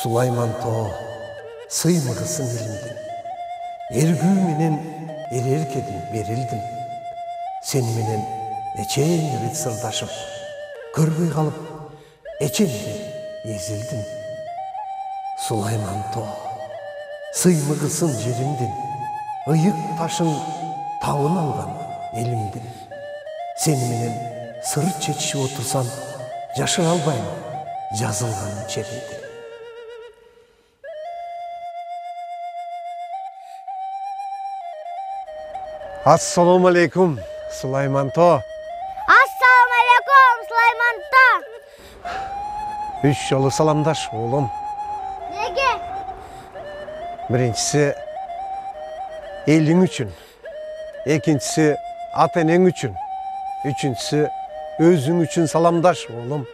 Сулайман тоо сыймыгысын илимдин. Эргүү менен эреркедим берилдим. Сени менен эчен бит сырдашып, көрбөй калып, эченде эзилдим. Сулайман тоо сыймыгысын жеримдин, ыйык ташын табын алган элимдин. Сени менен сыр чечишип отурсам, жашыра албайм жазылган черимди. Ассаламу алейкум, Сулайман тоо. Ассаламу алейкум, Сулайман тоо. Үч жолу саламдаш, оолум. Неге? Биринчиси элиң үчүн, экинчиси ата энең үчүн, үчүнчүсү өзүң үчүн саламдаш, оолум.